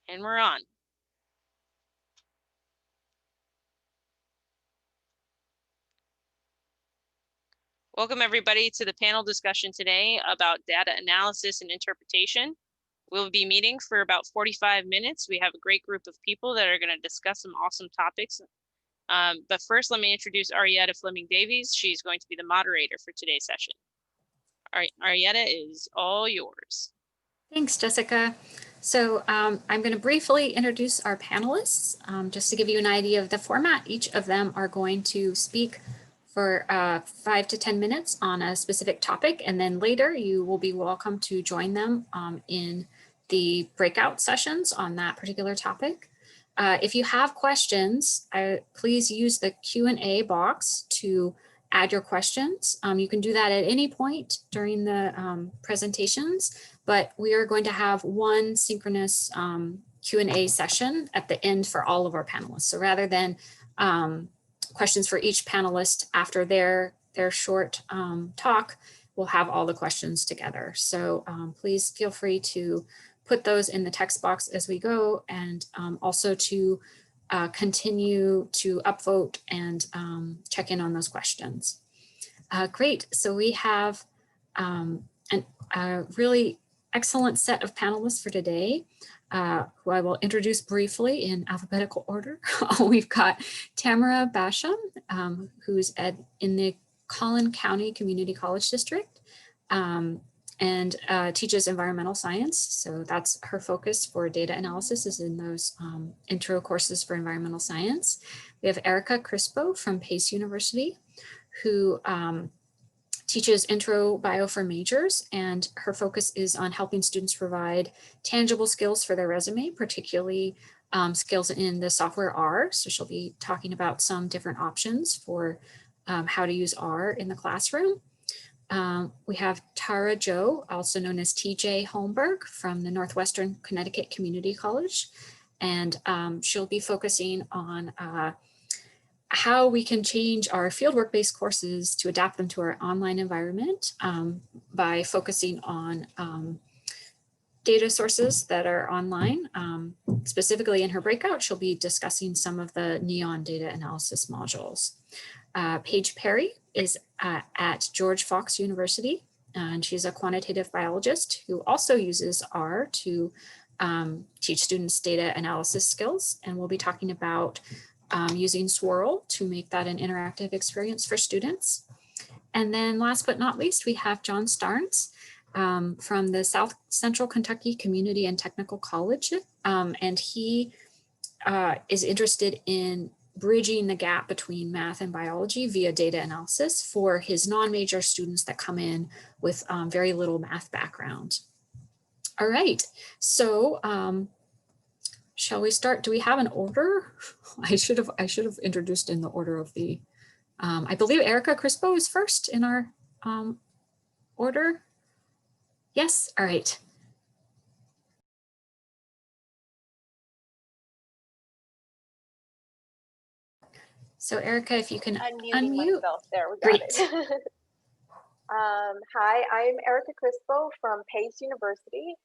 And we're on. Welcome everybody to the panel discussion today about data analysis and interpretation. We'll be meeting for about 45 minutes. We have a great group of people that are going to discuss some awesome topics. But first, let me introduce Arietta Fleming Davies. She's going to be the moderator for today's session. Arietta is all yours. Thanks, Jessica. So I'm going to briefly introduce our panelists, just to give you an idea of the format. Each of them are going to speak for 5 to 10 minutes on a specific topic, and then later you will be welcome to join them in the breakout sessions on that particular topic. If you have questions, please use the Q&A box to add your questions. You can do that at any point during the presentations, but we are going to have one synchronous Q&A session at the end for all of our panelists. So rather than questions for each panelist after their short talk, we'll have all the questions together. So please feel free to put those in the text box as we go, and also to continue to upvote and check in on those questions. Great, so we have a really excellent set of panelists for today, who I will introduce briefly in alphabetical order. We've got Tamara Basham, who's in the Collin County Community College District, and teaches environmental science. So that's her focus for data analysis, is in those intro courses for environmental science. We have Erica Crispo from Pace University, who teaches intro bio for majors, and her focus is on helping students provide tangible skills for their resume, particularly skills in the software R. So she'll be talking about some different options for how to use R in the classroom. We have Tara Jo, also known as TJ Holmberg, from the Northwestern Connecticut Community College, and she'll be focusing on how we can change our fieldwork-based courses to adapt them to our online environment by focusing on data sources that are online. Specifically in her breakout, she'll be discussing some of the NEON data analysis modules. Paige Perry is at George Fox University, and she's a quantitative biologist who also uses R to teach students data analysis skills, and we'll be talking about using Swirl to make that an interactive experience for students. And then last but not least, we have John Starnes from the South Central Kentucky Community and Technical College, and he is interested in bridging the gap between math and biology via data analysis for his non-major students that come in with very little math background. All right, so shall we start? Do we have an order? I should have introduced in the order of the, I believe Erica Crispo is first in our order. Yes, all right. So Erica, if you can unmute. Myself. There, we got Great. it. Hi, I'm Erica Crispo from Pace University.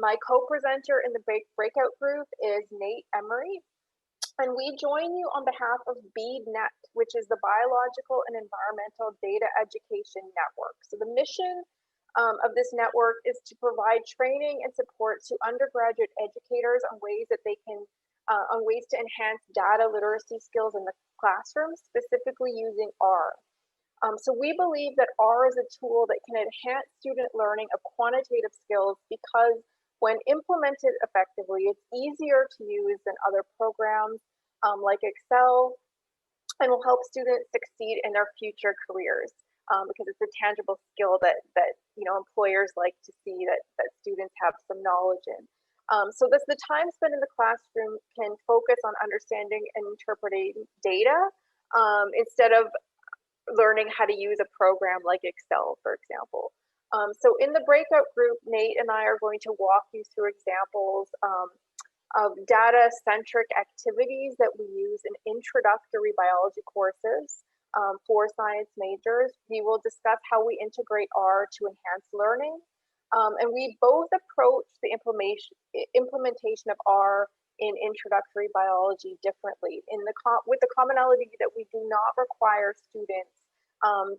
My co-presenter in the Breakout Group is Nate Emery, and we join you on behalf of BEAD-NET, which is the Biological and Environmental Data Education Network. So the mission of this network is to provide training and support to undergraduate educators on ways that they can on ways to enhance data literacy skills in the classroom, specifically using R. So we believe that R is a tool that can enhance student learning of quantitative skills because when implemented effectively, it's easier to use than other programs like Excel, and will help students succeed in their future careers because it's a tangible skill that employers like to see that students have some knowledge in. So the time spent in the classroom can focus on understanding and interpreting data instead of learning how to use a program like Excel, for example. So in the breakout group, Nate and I are going to walk you through examples of data-centric activities that we use in introductory biology courses for science majors. We will discuss how we integrate R to enhance learning. And we both approach the implementation of R in introductory biology differently, with the commonality that we do not require students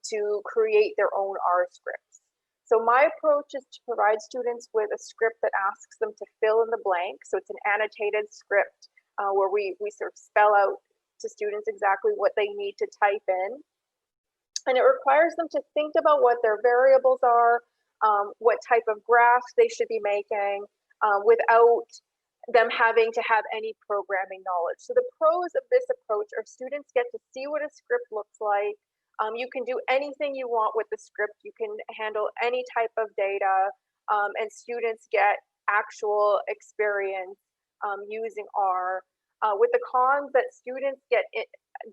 to create their own R scripts. So my approach is to provide students with a script that asks them to fill in the blank. So it's an annotated script where we sort of spell out to students exactly what they need to type in. And it requires them to think about what their variables are, what type of graphs they should be making, without them having to have any programming knowledge. So the pros of this approach are students get to see what a script looks like. You can do anything you want with the script. You can handle any type of data, and students get actual experience using R. With the cons, that students get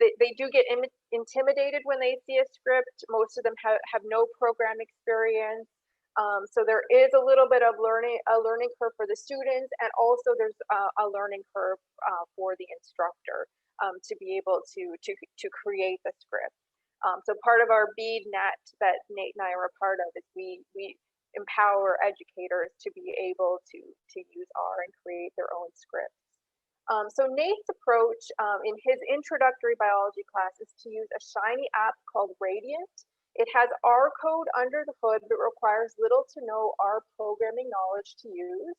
they do get intimidated when they see a script. Most of them have no program experience. So there is a little bit of a learning curve for the students, and also there's a learning curve for the instructor to be able to create the script. So part of our bead net that Nate and I are a part of is we empower educators to be able to use R and create their own scripts. So Nate's approach in his introductory biology class is to use a Shiny app called Radiant. It has R code under the hood, but requires little to no R programming knowledge to use.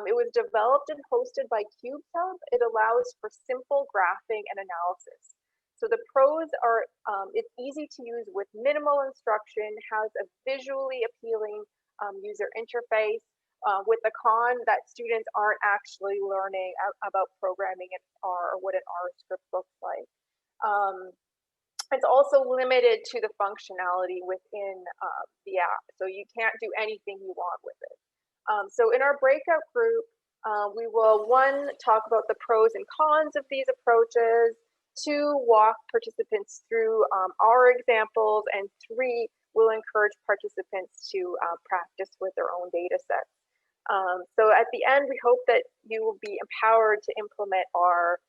It was developed and hosted by CubeSub. It allows for simple graphing and analysis. So the pros are it's easy to use with minimal instruction, has a visually appealing user interface. With the con, that students aren't actually learning about programming in R or what an R script looks like. It's also limited to the functionality within the app, so you can't do anything you want with it. So in our breakout group, we will, 1, talk about the pros and cons of these approaches, 2, walk participants through our examples, and 3, we'll encourage participants to practice with their own data sets. So at the end, we hope that you will be empowered to implement R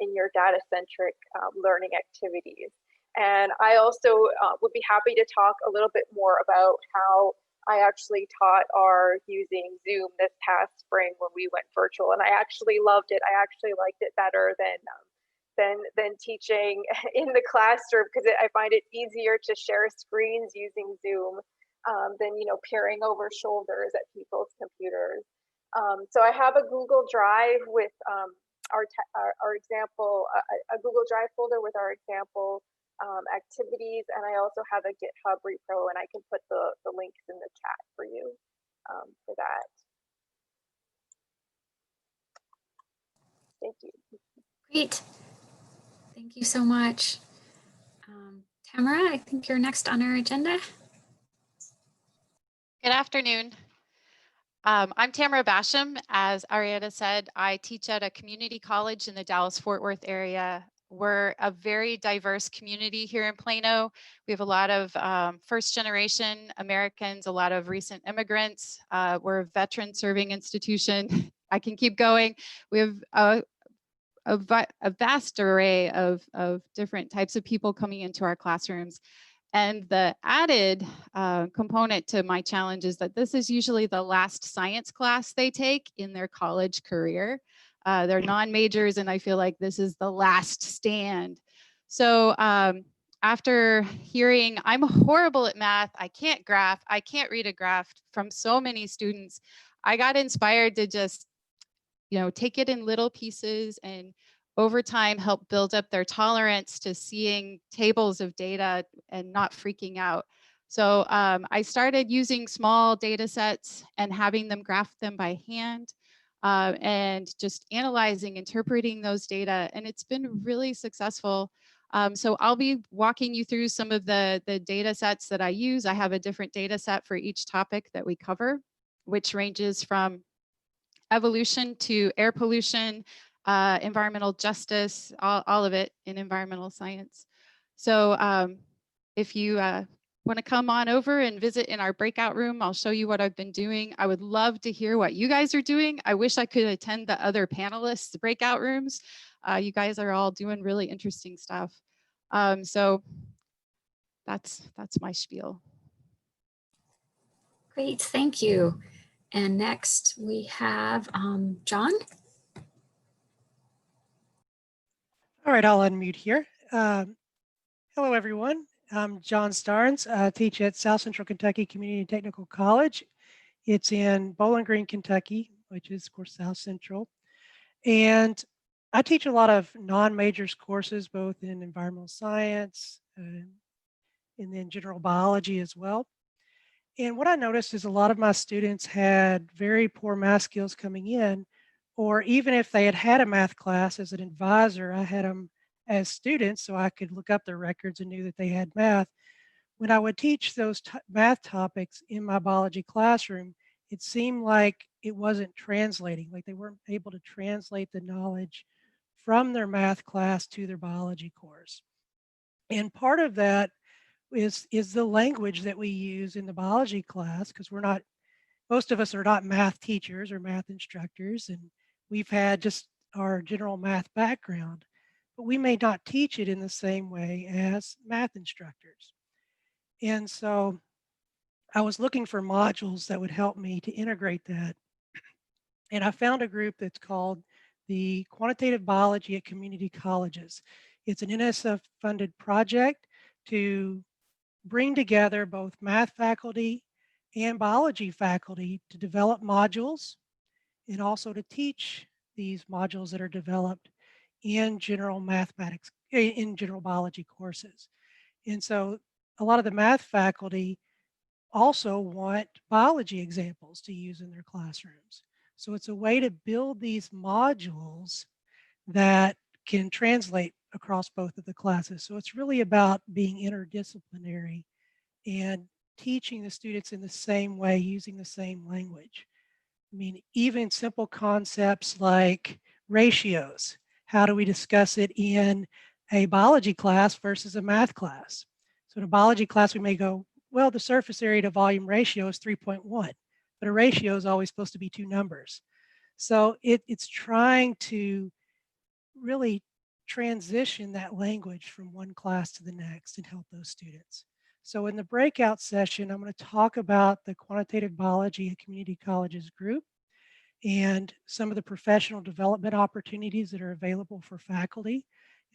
in your data-centric learning activities. And I also would be happy to talk a little bit more about how I actually taught R using Zoom this past spring when we went virtual, and I actually loved it. I actually liked it better than teaching in the classroom, because I find it easier to share screens using Zoom than peering over shoulders at people's computers. So I have a Google Drive with our example, a Google Drive folder with our example activities, and I also have a GitHub repo, and I can put the links in the chat for you for that. Thank you. Great. Thank you so much. Tamara, I think you're next on our agenda. Good afternoon. I'm Tamara Basham. As Arietta said, I teach at a community college in the Dallas-Fort Worth area. We're a very diverse community here in Plano. We have a lot of first-generation Americans, a lot of recent immigrants. We're a veteran serving institution. I can keep going. We have a vast array of different types of people coming into our classrooms. And the added component to my challenge is that this is usually the last science class they take in their college career. They're non-majors, and I feel like this is the last stand. So after hearing, I'm horrible at math, I can't graph, I can't read a graph from so many students, I got inspired to just take it in little pieces and over time help build up their tolerance to seeing tables of data and not freaking out. So I started using small data sets and having them graph them by hand and just analyzing, interpreting those data. And it's been really successful. So I'll be walking you through some of the data sets that I use. I have a different data set for each topic that we cover, which ranges from evolution to air pollution, environmental justice, all of it in environmental science. So if you want to come on over and visit in our breakout room, I'll show you what I've been doing. I would love to hear what you guys are doing. I wish I could attend the other panelists' breakout rooms. You guys are all doing really interesting stuff. So that's my spiel. Great, thank you. And next we have John. All right, I'll unmute here. Hello, everyone. I'm John Starnes. I teach at South Central Kentucky Community Technical College. It's in Bowling Green, Kentucky, which is, of course, South Central. And I teach a lot of non-majors courses, both in environmental science and then general biology as well. And what I noticed is a lot of my students had very poor math skills coming in, or even if they had had a math class as an advisor, I had them as students so I could look up their records and knew that they had math. When I would teach those math topics in my biology classroom, it seemed like it wasn't translating, like they weren't able to translate the knowledge from their math class to their biology course. And part of that is the language that we use in the biology class, because most of us are not math teachers or math instructors, and we've had just our general math background, but we may not teach it in the same way as math instructors. And so I was looking for modules that would help me to integrate that. And I found a group that's called the Quantitative Biology at Community Colleges. It's an NSF funded project to bring together both math faculty and biology faculty to develop modules and also to teach these modules that are developed in general mathematics, in general biology courses. And so a lot of the math faculty also want biology examples to use in their classrooms. So it's a way to build these modules that can translate across both of the classes. So it's really about being interdisciplinary and teaching the students in the same way, using the same language. I mean, even simple concepts like ratios. How do we discuss it in a biology class versus a math class? So in a biology class, we may go, well, the surface area to volume ratio is 3.1, but a ratio is always supposed to be two numbers. So it's trying to really transition that language from one class to the next and help those students. So in the breakout session, I'm going to talk about the Quantitative Biology at Community Colleges group and some of the professional development opportunities that are available for faculty,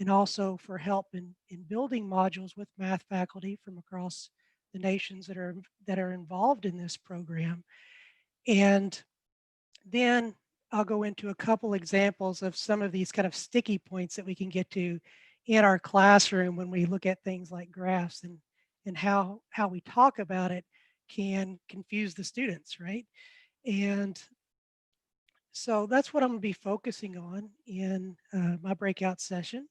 and also for help in building modules with math faculty from across the nations that are involved in this program. And then I'll go into a couple examples of some of these kind of sticky points that we can get to in our classroom when we look at things like graphs, and how we talk about it can confuse the students, right? And so that's what I'm going to be focusing on in my breakout session.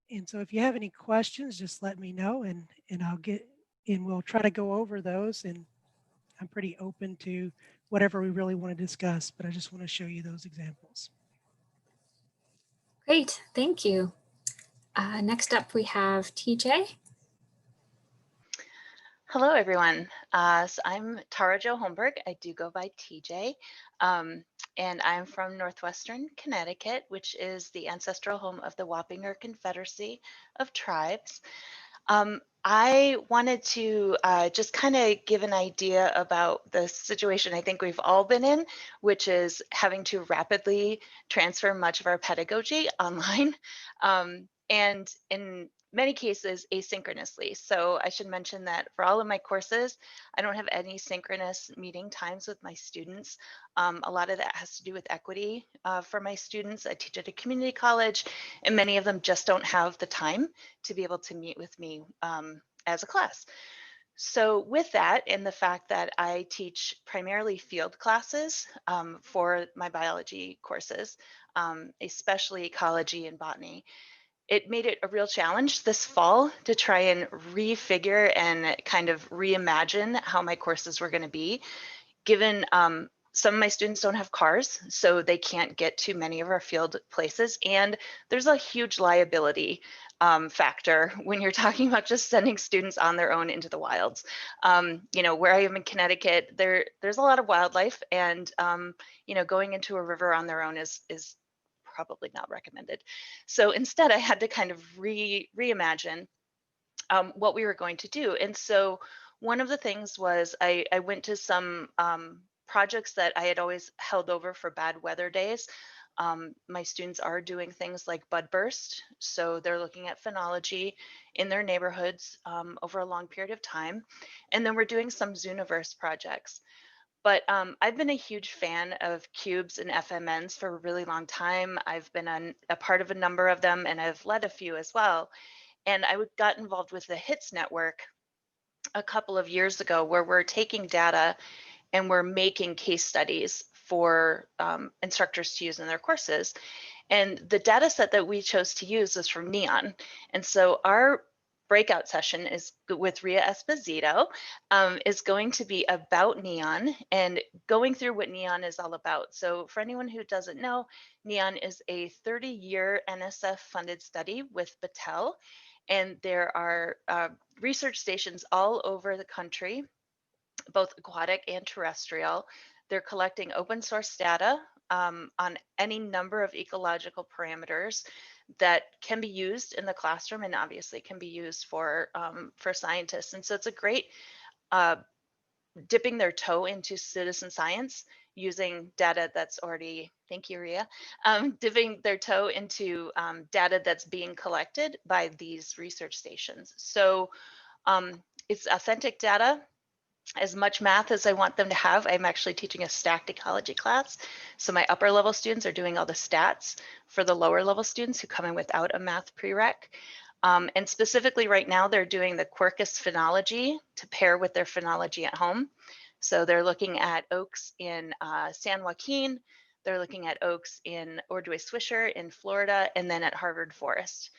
And so if you have any questions, just let me know, and we'll try to go over those. And I'm pretty open to whatever we really want to discuss, but I just want to show you those examples. Great, thank you. Next up, we have TJ. Hello, everyone. So I'm Tara Jo Holmberg. I do go by TJ, and I'm from Northwestern Connecticut, which is the ancestral home of the Wappinger Confederacy of Tribes. I wanted to just kind of give an idea about the situation I think we've all been in, which is having to rapidly transfer much of our pedagogy online, and in many cases asynchronously. So I should mention that for all of my courses, I don't have any synchronous meeting times with my students. A lot of that has to do with equity for my students. I teach at a community college, and many of them just don't have the time to be able to meet with me as a class. So with that, and the fact that I teach primarily field classes for my biology courses, especially ecology and botany, it made it a real challenge this fall to try and refigure and kind of reimagine how my courses were going to be, given some of my students don't have cars, so they can't get to many of our field places. And there's a huge liability factor when you're talking about just sending students on their own into the wilds. You know, where I am in Connecticut, there's a lot of wildlife, and you know, going into a river on their own is probably not recommended. So instead, I had to kind of reimagine what we were going to do. And so One of the things was I went to some projects that I had always held over for bad weather days. My students are doing things like bud burst. So they're looking at phenology in their neighborhoods over a long period of time. And then we're doing some Zooniverse projects. But I've been a huge fan of cubes and FMNs for a really long time. I've been a part of a number of them, and I've led a few as well. And got involved with the HITS network a couple of years ago, where we're taking data and we're making case studies for instructors to use in their courses. And the data set that we chose to use is from NEON. And so our breakout session is with Ria Esposito, is going to be about NEON and going through what NEON is all about. So for anyone who doesn't know, NEON is a 30-year NSF funded study with Battelle. And there are research stations all over the country, both aquatic and terrestrial. They're collecting open source data on any number of ecological parameters that can be used in the classroom and obviously can be used for scientists. And so it's a great dipping their toe into citizen science using data that's already, thank you, Ria, dipping their toe into data that's being collected by these research stations. So it's authentic data. As much math as I want them to have, I'm actually teaching a stacked ecology class. So my upper level students are doing all the stats for the lower level students who come in without a math prereq. And specifically right now, they're doing the Quercus phenology to pair with their phenology at home. So they're looking at oaks in San Joaquin, they're looking at oaks in Ordway Swisher in Florida, and then at Harvard Forest.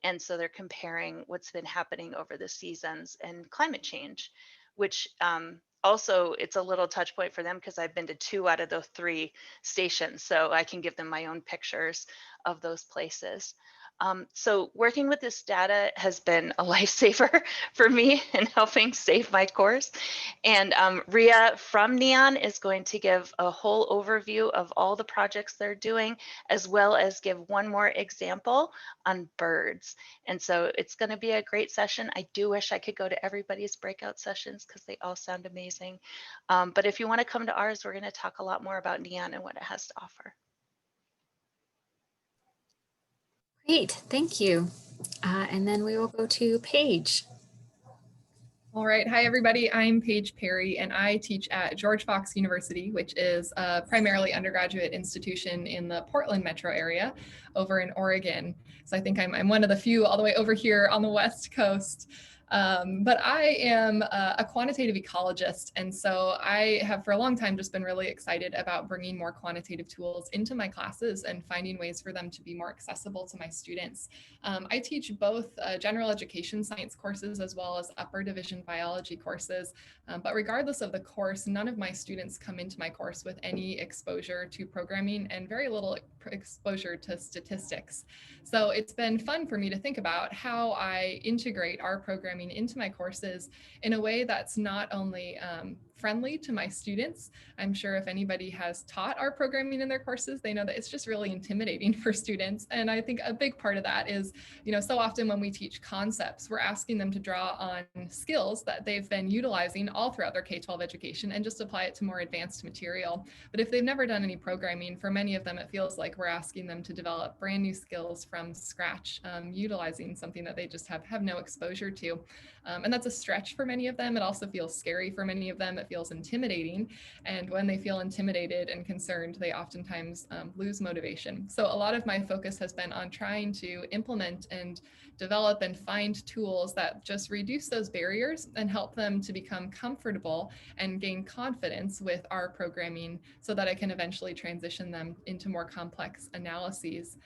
And so they're comparing what's been happening over the seasons and climate change, which also it's a little touch point for them because I've been to 2 out of those 3 stations. So I can give them my own pictures of those places. So working with this data has been a lifesaver for me in helping save my course. And Ria from NEON is going to give a whole overview of all the projects they're doing, as well as give one more example on birds. And so it's going to be a great session. I do wish I could go to everybody's breakout sessions because they all sound amazing. But if you want to come to ours, we're going to talk a lot more about NEON and what it has to offer. Great, thank you. And then we will go to Paige. All right. Hi, everybody. I'm Paige Perry, and I teach at George Fox University, which is a primarily undergraduate institution in the Portland metro area over in Oregon. So I think I'm one of the few all the way over here on the West Coast. But I am a quantitative ecologist, and so I have for a long time just been really excited about bringing more quantitative tools into my classes and finding ways for them to be more accessible to my students. I teach both general education science courses as well as upper division biology courses, but regardless of the course, none of my students come into my course with any exposure to programming and very little exposure to statistics. So it's been fun for me to think about how I integrate our programming into my courses in a way that's not only friendly to my students. I'm sure if anybody has taught our programming in their courses, they know that it's just really intimidating for students. And I think a big part of that is, so often when we teach concepts, we're asking them to draw on skills that they've been utilizing all throughout their K-12 education and just apply it to more advanced material. But if they've never done any programming, for many of them, it feels like we're asking them to develop brand new skills from scratch, utilizing something that they just have no exposure to. And that's a stretch for many of them. It also feels scary for many of them. It feels intimidating. And when they feel intimidated and concerned, they oftentimes lose motivation. So a lot of my focus has been on trying to implement and develop and find tools that just reduce those barriers and help them to become comfortable and gain confidence with our programming so that I can eventually transition them into more complex analyses.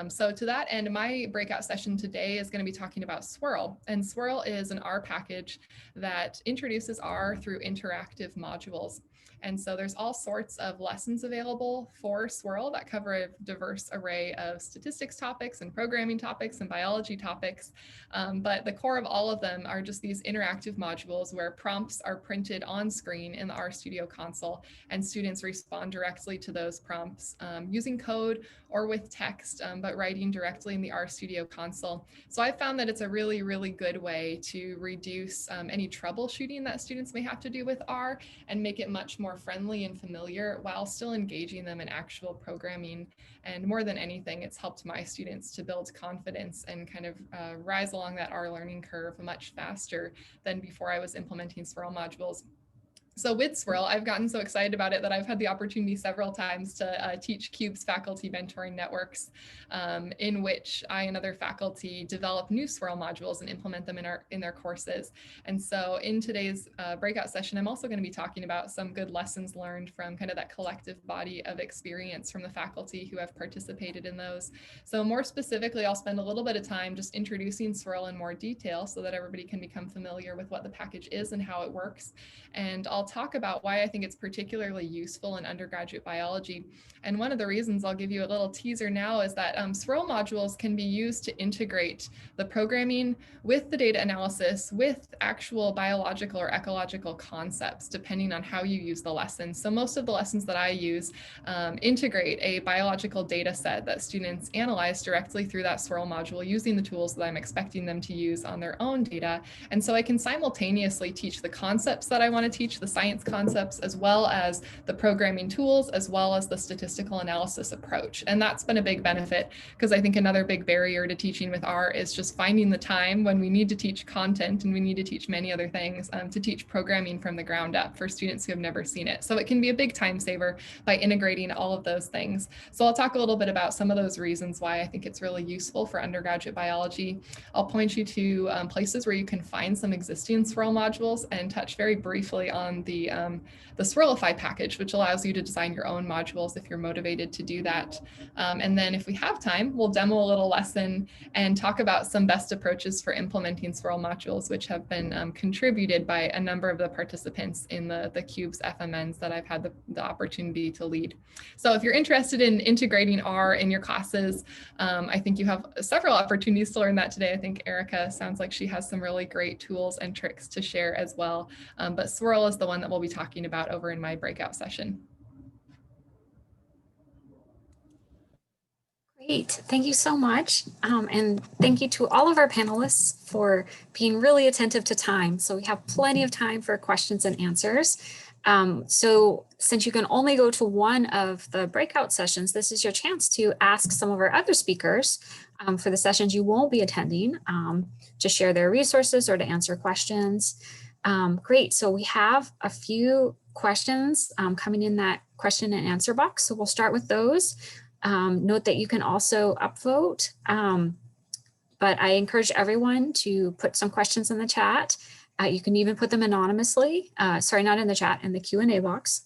So to that end, my breakout session today is going to be talking about Swirl. And Swirl is an R package that introduces R through interactive modules. And so there's all sorts of lessons available for Swirl that cover a diverse array of statistics topics and programming topics and biology topics. But the core of all of them are just these interactive modules where prompts are printed on screen in the RStudio console, and students respond directly to those prompts using code or with text, but writing directly in the RStudio console. So I found that it's a really, really good way to reduce any troubleshooting that students may have to do with R and make it much more friendly and familiar while still engaging them in actual programming. And more than anything, it's helped my students to build confidence and kind of rise along that R learning curve much faster than before I was implementing Swirl modules. So with Swirl, I've gotten so excited about it that I've had the opportunity several times to teach CUBE's faculty mentoring networks, in which I and other faculty develop new Swirl modules and implement them in their courses. And so in today's breakout session, I'm also going to be talking about some good lessons learned from kind of that collective body of experience from the faculty who have participated in those. So more specifically, I'll spend a little bit of time just introducing Swirl in more detail so that everybody can become familiar with what the package is and how it works. And I'll talk about why I think it's particularly useful in undergraduate biology. And one of the reasons, I'll give you a little teaser now, is that Swirl modules can be used to integrate the programming with the data analysis with actual biological or ecological concepts, depending on how you use the lessons. So most of the lessons that I use integrate a biological data set that students analyze directly through that Swirl module using the tools that I'm expecting them to use on their own data. And so I can simultaneously teach the concepts that I want to teach, the science concepts, as well as the programming tools, as well as the statistical analysis approach. And that's been a big benefit, because I think another big barrier to teaching with R is just finding the time when we need to teach content and we need to teach many other things to teach programming from the ground up for students who have never seen it. So it can be a big time saver by integrating all of those things. So I'll talk a little bit about some of those reasons why I think it's really useful for undergraduate biology. I'll point you to places where you can find some existing Swirl modules and touch very briefly on the Swirlify package, which allows you to design your own modules if you're motivated to do that. And then if we have time, we'll demo a little lesson and talk about some best approaches for implementing Swirl modules, which have been contributed by a number of the participants in the CUBE's FMNs that I've had the opportunity to lead. So if you're interested in integrating R in your classes, I think you have several opportunities to learn that today. I think Erica sounds like she has some really great tools and tricks to share as well. But Swirl is the one that we'll be talking about over in my breakout session. Great, thank you so much. And thank you to all of our panelists for being really attentive to time. So we have plenty of time for questions and answers. So since you can only go to one of the breakout sessions, this is your chance to ask some of our other speakers for the sessions you won't be attending, to share their resources or to answer questions. Great, so we have a few questions coming in that question and answer box. So we'll start with those. Note that you can also upvote, but I encourage everyone to put some questions in the chat. You can even put them anonymously, sorry, not in the chat, in the Q&A box.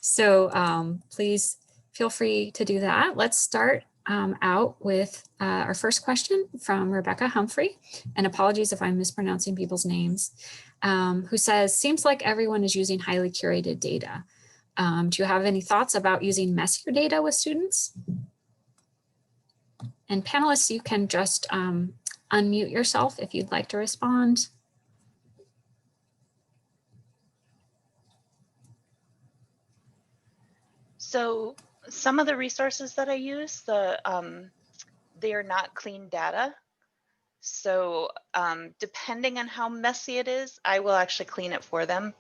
So please feel free to do that. Let's start out with our first question from Rebecca Humphrey, and apologies if I'm mispronouncing people's names, who says, seems like everyone is using highly curated data. Do you have any thoughts about using messier data with students? And panelists, you can just unmute yourself if you'd like to respond. So some of the resources that I use, they are not clean data. So depending on how messy it is, I will actually clean it for them,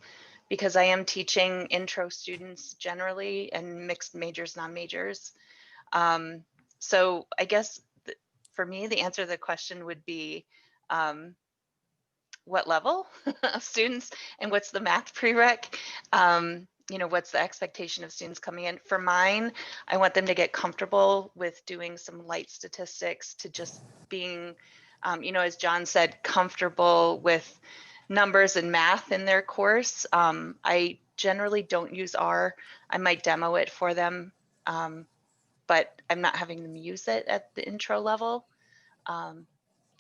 because I am teaching intro students generally and mixed majors, non-majors. So I guess for me, the answer to the question would be what level of students and what's the math prereq? You know, what's the expectation of students coming in? For mine, I want them to get comfortable with doing some light statistics, to just being, you know, as John said, comfortable with numbers and math in their course. I generally don't use R. I might demo it for them, but I'm not having them use it at the intro level.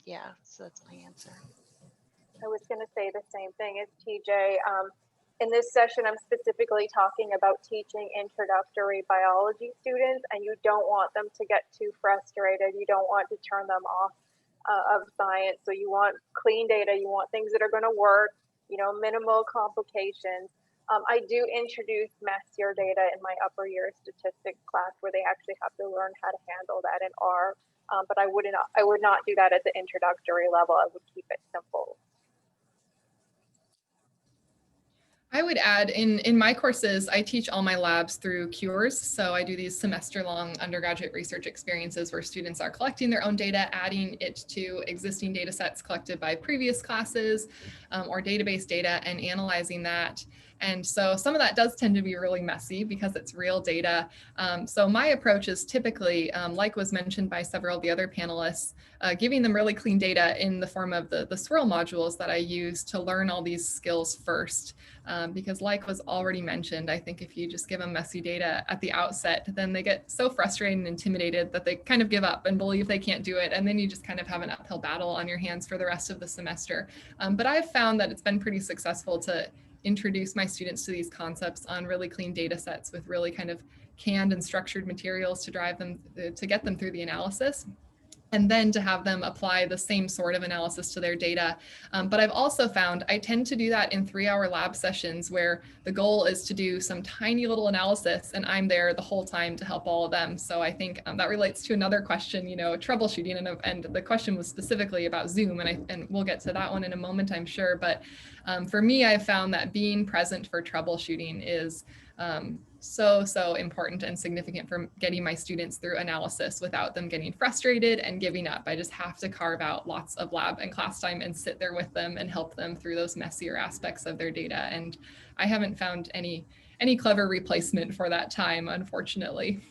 Yeah, so that's my answer. I was going to say the same thing as TJ. In this session, I'm specifically talking about teaching introductory biology students, and you don't want them to get too frustrated. You don't want to turn them off of science. So you want clean data, you want things that are going to work, you know, minimal complications. I do introduce messier data in my upper year statistics class where they actually have to learn how to handle that in R. But I would not do that at the introductory level. I would keep it simple. I would add in my courses, I teach all my labs through cures. So I do these semester-long undergraduate research experiences where students are collecting their own data, adding it to existing data sets collected by previous classes or database data and analyzing that. And so some of that does tend to be really messy because it's real data. So my approach is typically, like was mentioned by several of the other panelists, giving them really clean data in the form of the swirl modules that I use to learn all these skills first. Because like was already mentioned, I think if you just give them messy data at the outset, then they get so frustrated and intimidated that they kind of give up and believe they can't do it. And then you just kind of have an uphill battle on your hands for the rest of the semester. But I've found that it's been pretty successful to introduce my students to these concepts on really clean data sets with really kind of canned and structured materials to drive them, to get them through the analysis, and then to have them apply the same sort of analysis to their data. But I've also found I tend to do that in 3-hour lab sessions where the goal is to do some tiny little analysis and I'm there the whole time to help all of them. So I think that relates to another question, you know, troubleshooting, and the question was specifically about Zoom, and we'll get to that one in a moment, I'm sure. But for me, I've found that being present for troubleshooting is so important and significant for getting my students through analysis without them getting frustrated and giving up. I just have to carve out lots of lab and class time and sit there with them and help them through those messier aspects of their data. And I haven't found any clever replacement for that time, unfortunately.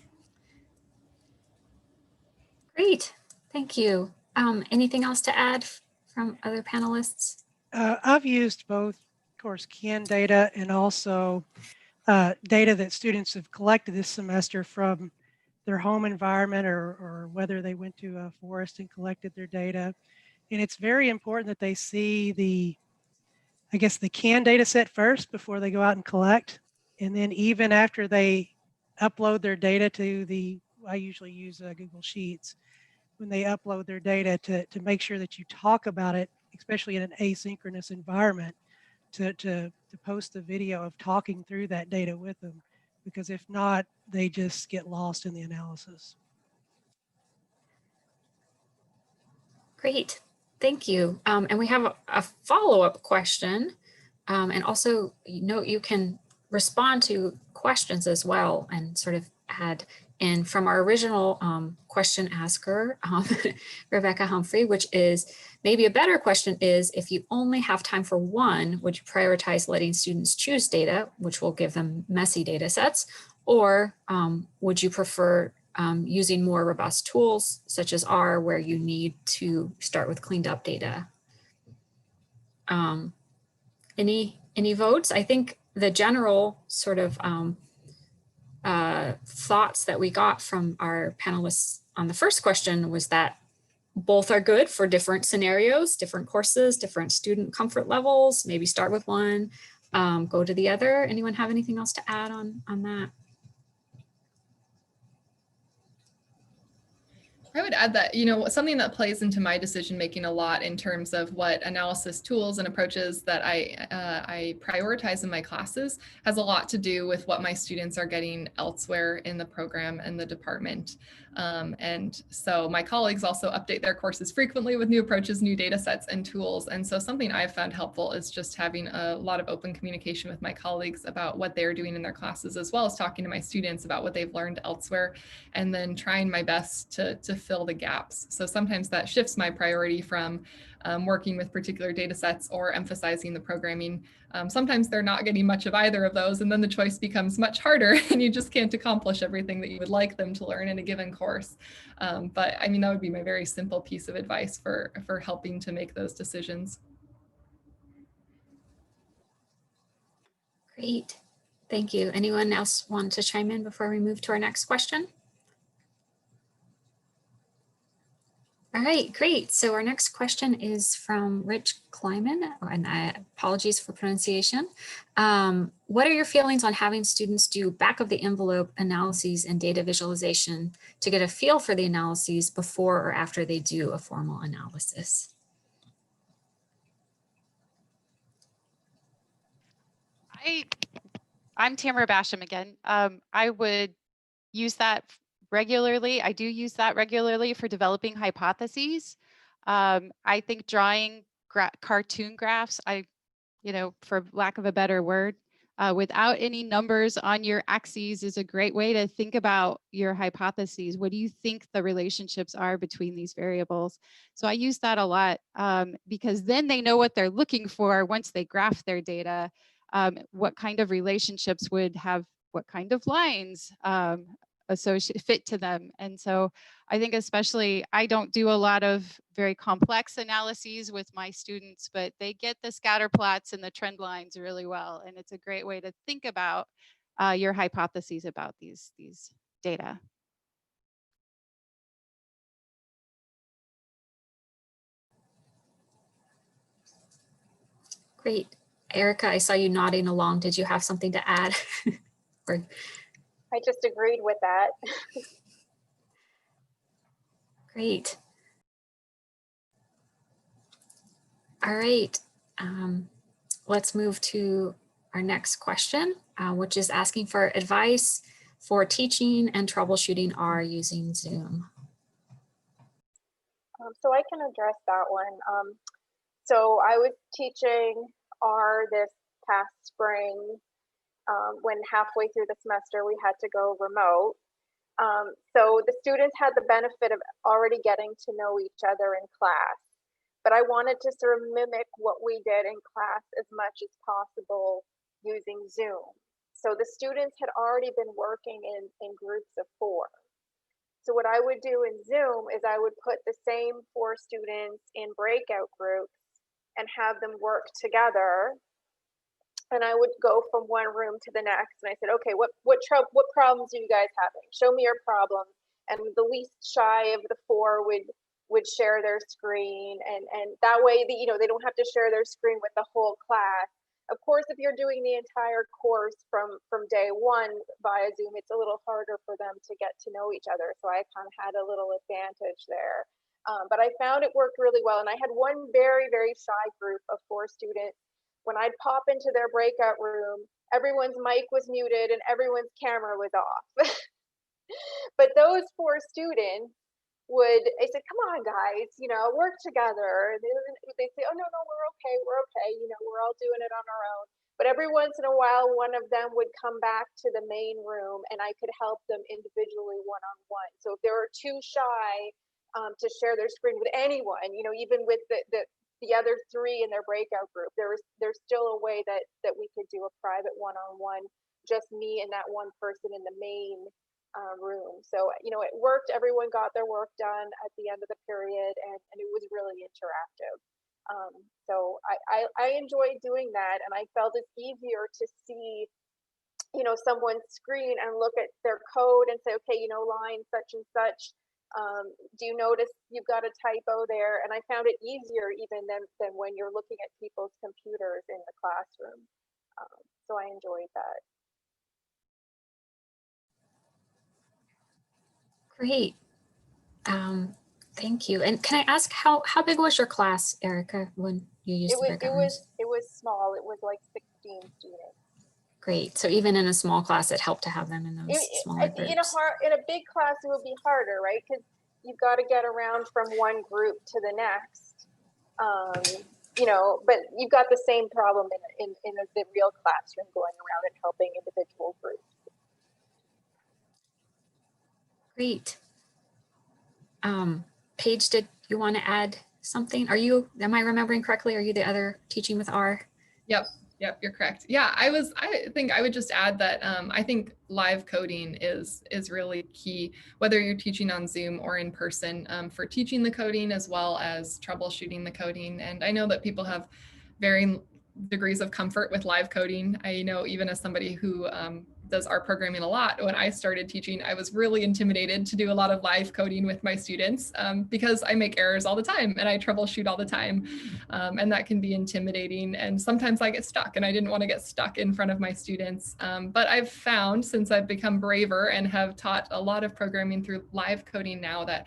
Great, thank you. Anything else to add from other panelists? I've used both, of course, canned data and also data that students have collected this semester from their home environment or whether they went to a forest and collected their data. And it's very important that they see the canned data set first before they go out and collect. And then even after they upload their data to I usually use Google Sheets, when they upload their data to make sure that you talk about it, especially in an asynchronous environment, to post the video of talking through that data with them, because if not, they just get lost in the analysis. Great, thank you. And we have a follow-up question. And also, you can respond to questions as well and sort of add in from our original question asker, Rebecca Humphrey, which is maybe a better question is, if you only have time for one, would you prioritize letting students choose data, which will give them messy data sets, or would you prefer using more robust tools such as R, where you need to start with cleaned up data? Any votes? I think the general sort of thoughts that we got from our panelists on the first question was that both are good for different scenarios, different courses, different student comfort levels. Maybe start with one, go to the other. Anyone have anything else to add on that? I would add that, something that plays into my decision making a lot in terms of what analysis tools and approaches that I prioritize in my classes has a lot to do with what my students are getting elsewhere in the program and the department. And so my colleagues also update their courses frequently with new approaches, new data sets and tools. And so something I've found helpful is just having a lot of open communication with my colleagues about what they're doing in their classes, as well as talking to my students about what they've learned elsewhere, and then trying my best to fill the gaps. So sometimes that shifts my priority from working with particular data sets or emphasizing the programming. Sometimes they're not getting much of either of those, and then the choice becomes much harder and you just can't accomplish everything that you would like them to learn in a given course. But I mean, that would be my very simple piece of advice for helping to make those decisions. Great, thank you. Anyone else want to chime in before we move to our next question? All right, great. So our next question is from Rich Kleiman, and apologies for pronunciation. What are your feelings on having students do back of the envelope analyses and data visualization to get a feel for the analyses before or after they do a formal analysis? I'm Tamara Basham again. I would use that regularly. I do use that regularly for developing hypotheses. I think drawing cartoon graphs, for lack of a better word, without any numbers on your axes is a great way to think about your hypotheses. What do you think the relationships are between these variables? So I use that a lot because then they know what they're looking for once they graph their data. What kind of relationships would have what kind of lines fit to them. And so I think especially, I don't do a lot of very complex analyses with my students, but they get the scatter plots and the trend lines really well. And it's a great way to think about your hypotheses about these data. Great. Erica, I saw you nodding along. Did you have something to add? I just agreed with that. Great. All right. Let's move to our next question, which is asking for advice for teaching and troubleshooting R using Zoom. So I can address that one. So I was teaching R this past spring when halfway through the semester we had to go remote. So the students had the benefit of already getting to know each other in class, but I wanted to sort of mimic what we did in class as much as possible using Zoom. So the students had already been working in groups of 4. So what I would do in Zoom is I would put the same 4 students in breakout groups and have them work together. And I would go from one room to the next. And I said, okay, what problems are you guys having? Show me your problems. And the least shy of the 4 would share their screen. And that way, they don't have to share their screen with the whole class. Of course, if you're doing the entire course from day 1 via Zoom, it's a little harder for them to get to know each other. So I kind of had a little advantage there. But I found it worked really well. And I had one very, very shy group of 4 students. When I'd pop into their breakout room, everyone's mic was muted and everyone's camera was off. But those 4 students I said, come on, guys, work together. They say, oh, no, we're okay. We're all doing it on our own. But every once in a while, one of them would come back to the main room and I could help them individually one-on-one. So if there were too shy to share their screen with anyone, even with the other 3 in their breakout group, there's still a way that we could do a private one-on-one, just me and that one person in the main room. So, it worked. Everyone got their work done at the end of the period, and it was really interactive. So I enjoyed doing that, and I felt it's easier to see, someone's screen and look at their code and say, okay, line such and such. Do you notice you've got a typo there? And I found it easier even than when you're looking at people's computers in the classroom. So I enjoyed that. Great. Thank you. And can I ask how big was your class, Erica, when you used the breakout rooms? It was small. It was like 16 students. Great. So even in a small class, it helped to have them in those smaller groups. In a big class, it would be harder, right? Because you've got to get around from one group to the next. But you've got the same problem in the real classroom, going around and helping individual groups. Great. Paige, did you want to add something? Am I remembering correctly? Are you the other teaching with R? Yep, you're correct. Yeah, I think I would just add that I think live coding is really key, whether you're teaching on Zoom or in person, for teaching the coding as well as troubleshooting the coding. And I know that people have varying degrees of comfort with live coding. I know even as somebody who does art programming a lot. When I started teaching, I was really intimidated to do a lot of live coding with my students because I make errors all the time and I troubleshoot all the time. And that can be intimidating. And sometimes I get stuck, and I didn't want to get stuck in front of my students. But I've found, since I've become braver and have taught a lot of programming through live coding now, that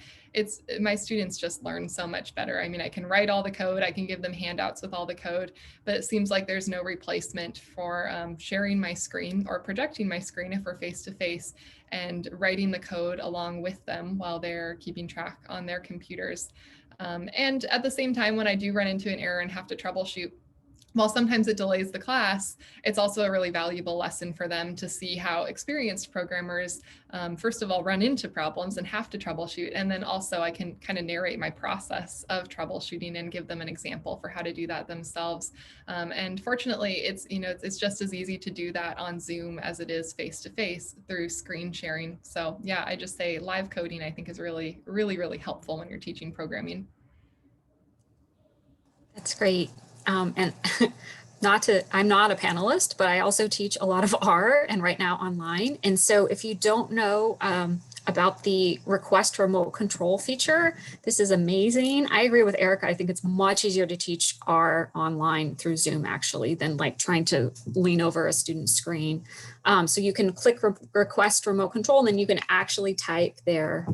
my students just learn so much better. I mean, I can write all the code, I can give them handouts with all the code, but it seems like there's no replacement for sharing my screen or projecting my screen if we're face-to-face, and writing the code along with them while they're keeping track on their computers. And at the same time, when I do run into an error and have to troubleshoot, while sometimes it delays the class, it's also a really valuable lesson for them to see how experienced programmers, first of all, run into problems and have to troubleshoot. And then also I can kind of narrate my process of troubleshooting and give them an example for how to do that themselves. And fortunately, it's just as easy to do that on Zoom as it is face-to-face through screen sharing. So yeah, I just say live coding, I think, is really, really, really helpful when you're teaching programming. That's great. And I'm not a panelist, but I also teach a lot of R and right now online. And so if you don't know about the request remote control feature, this is amazing. I agree with Erica. I think it's much easier to teach R online through Zoom actually than like trying to lean over a student's screen. So you can click request remote control, and then you can actually type their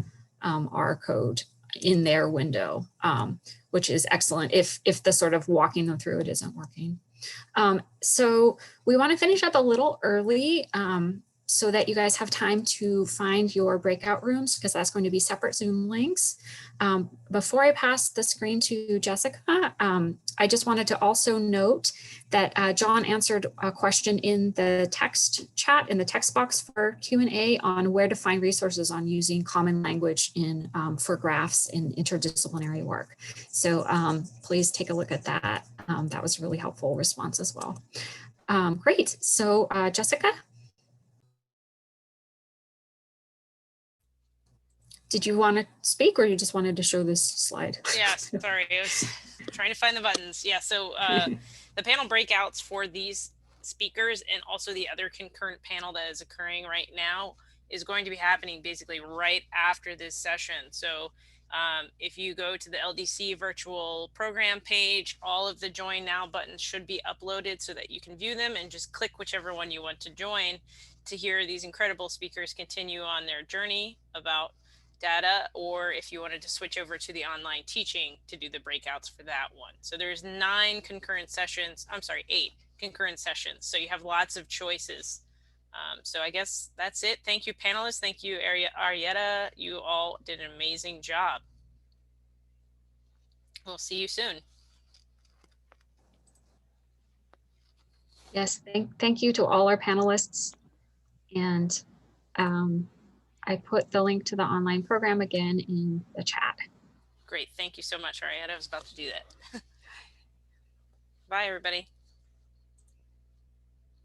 R code in their window, which is excellent if the sort of walking them through it isn't working. So we want to finish up a little early so that you guys have time to find your breakout rooms, because that's going to be separate Zoom links. Before I pass the screen to Jessica, I just wanted to also note that John answered a question in the text chat, in the text box for Q&A, on where to find resources on using common language for graphs in interdisciplinary work. So please take a look at that. That was a really helpful response as well. Great. So Jessica? Did you want to speak, or you just wanted to show this slide? Yes, sorry, I was trying to find the buttons. Yeah, so the panel breakouts for these speakers and also the other concurrent panel that is occurring right now is going to be happening basically right after this session. So if you go to the LDC virtual program page, all of the join now buttons should be uploaded so that you can view them, and just click whichever one you want to join to hear these incredible speakers continue on their journey about data, or if you wanted to switch over to the online teaching to do the breakouts for that one. So there's 8 concurrent sessions. So you have lots of choices. So I guess that's it. Thank you, panelists. Thank you, Arietta. You all did an amazing job. We'll see you soon. Yes, thank you to all our panelists. And I put the link to the online program again in the chat. Great. Thank you so much, Arietta. I was about to do that. Bye, everybody.